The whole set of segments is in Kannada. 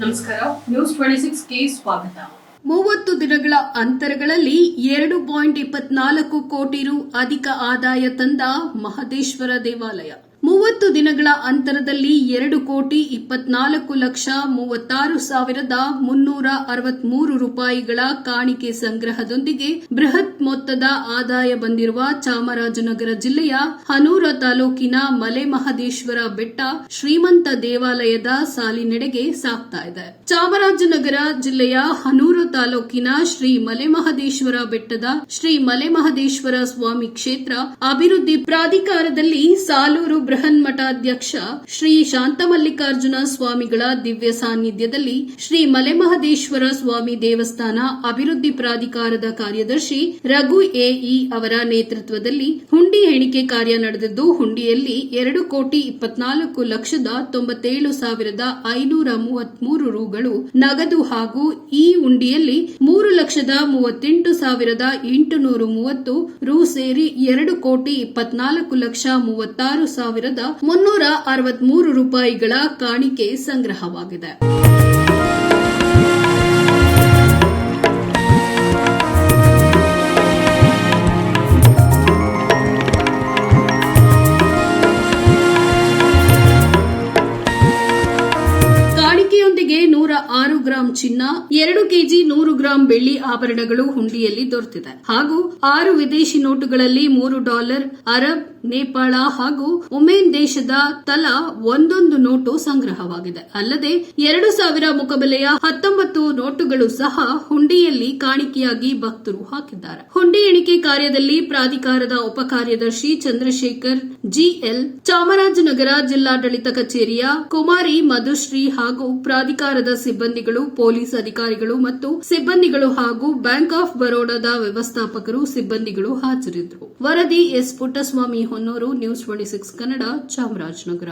ನಮಸ್ಕಾರ. ನ್ಯೂಸ್ 26ಗೆ ಸ್ವಾಗತ. 30 ದಿನಗಳ ಅಂತರಗಳಲ್ಲಿ 2.24 ಕೋಟಿ ರು ಅಧಿಕ ಆದಾಯ ತಂದ ಮಹದೇಶ್ವರ ದೇವಾಲಯ. 30 ದಿನಗಳ ಅಂತರದಲ್ಲಿ 2,24,36,363 ರೂಪಾಯಿಗಳ ಕಾಣಿಕೆ ಸಂಗ್ರಹದೊಂದಿಗೆ ಬೃಹತ್ ಮೊತ್ತದ ಆದಾಯ ಬಂದಿರುವ ಚಾಮರಾಜನಗರ ಜಿಲ್ಲೆಯ ಹನೂರ ತಾಲೂಕಿನ ಮಲೆ ಮಹದೇಶ್ವರ ಬೆಟ್ಟ ಶ್ರೀಮಂತ ದೇವಾಲಯದ ಸಾಲಿನೆಡೆಗೆ ಸಾಗ್ತಾ ಇದೆ. ಚಾಮರಾಜನಗರ ಜಿಲ್ಲೆಯ ಹನೂರ ತಾಲೂಕಿನ ಶ್ರೀ ಮಲೆ ಮಹದೇಶ್ವರ ಬೆಟ್ಟದ ಶ್ರೀ ಮಲೆ ಮಹದೇಶ್ವರ ಸ್ವಾಮಿ ಕ್ಷೇತ್ರ ಅಭಿವೃದ್ಧಿ ಪ್ರಾಧಿಕಾರದಲ್ಲಿ ಸಾಲೂರು ಬೃಹನ್ಮಠಾಧ್ಯಕ್ಷ ಶ್ರೀ ಶಾಂತಮಲ್ಲಿಕಾರ್ಜುನ ಸ್ವಾಮಿಗಳ ದಿವ್ಯ ಸಾನ್ನಿಧ್ಯದಲ್ಲಿ ಶ್ರೀ ಮಲೆಮಹದೇಶ್ವರ ಸ್ವಾಮಿ ದೇವಸ್ಥಾನ ಅಭಿವೃದ್ಧಿ ಪ್ರಾಧಿಕಾರದ ಕಾರ್ಯದರ್ಶಿ ರಘು ಎಇ ಅವರ ನೇತೃತ್ವದಲ್ಲಿ ಹುಂಡಿ ಎಣಿಕೆ ಕಾರ್ಯ ನಡೆದಿದ್ದು, ಹುಂಡಿಯಲ್ಲಿ 2,24,97,533 ರೂಗಳು ನಗದು ಹಾಗೂ ಈ ಹುಂಡಿಯಲ್ಲಿ 3,38,830 ರು ಸೇರಿ 2,24,36,363 ರೂಪಾಯಿಗಳ ಕಾಣಿಕೆ ಸಂಗ್ರಹವಾಗಿದೆ. ಕಾಣಿಕೆಯೊಂದಿಗೆ 106 ಗ್ರಾಂ ಚಿನ್ನ, 2 ಕೆಜಿ 100 ಗ್ರಾಂ ಬೆಳ್ಳಿ ಆಭರಣಗಳು ಹುಂಡಿಯಲ್ಲಿ ದೊರೆತಿದೆ ಹಾಗೂ 6 ವಿದೇಶಿ ನೋಟುಗಳಲ್ಲಿ $3 ಅರಬ್, ನೇಪಾಳ ಹಾಗೂ ಒಮೆನ್ ದೇಶದ ತಲಾ ಒಂದೊಂದು ನೋಟು ಸಂಗ್ರಹವಾಗಿದೆ. ಅಲ್ಲದೆ 2,000 ಮುಖಬೆಲೆಯ 19 ನೋಟುಗಳು ಸಹ ಹುಂಡಿಯಲ್ಲಿ ಕಾಣಿಕೆಯಾಗಿ ಭಕ್ತರು ಹಾಕಿದ್ದಾರೆ. ಹುಂಡಿ ಎಣಿಕೆ ಕಾರ್ಯದಲ್ಲಿ ಪ್ರಾಧಿಕಾರದ ಉಪಕಾರ್ಯದರ್ಶಿ ಚಂದ್ರಶೇಖರ್ ಜಿಎಲ್, ಚಾಮರಾಜನಗರ ಜಿಲ್ಲಾಡಳಿತ ಕಚೇರಿಯ ಕುಮಾರಿ ಮಧುಶ್ರೀ ಹಾಗೂ ಪ್ರಾಧಿಕಾರದ ಸಿಬ್ಬಂದಿಗಳು, ಪೊಲೀಸ್ ಅಧಿಕಾರಿಗಳು ಮತ್ತು ಸಿಬ್ಬಂದಿಗಳು ಹಾಗೂ ಬ್ಯಾಂಕ್ ಆಫ್ ಬರೋಡಾದ ವ್ಯವಸ್ಥಾಪಕರು, ಸಿಬ್ಬಂದಿಗಳು ಹಾಜರಿದ್ದರು. ವರದಿ S Puttaswamy Honnur, news 26 Kannada, Chamarajanagar.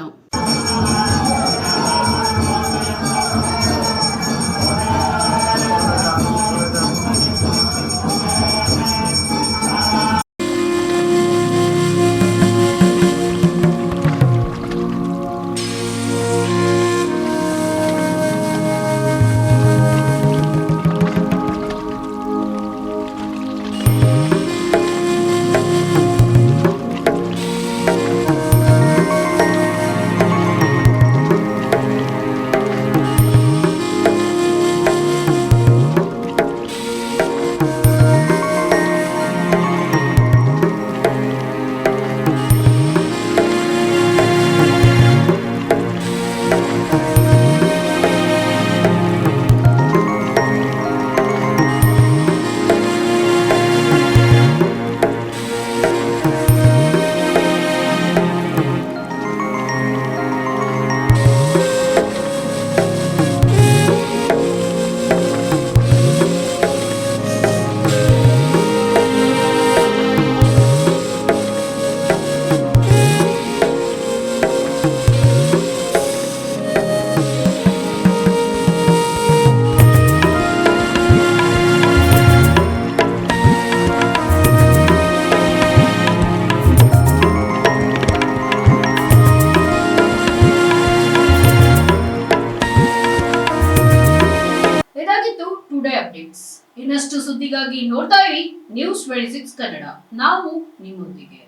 Today updates. ಇನ್ನಷ್ಟು ಸುದ್ದಿಗಾಗಿ ನೋಡ್ತಾ ಇರಿ ನ್ಯೂಸ್ 26 ಕನ್ನಡ. ನಾವು ನಿಮ್ಮೊಂದಿಗೆ.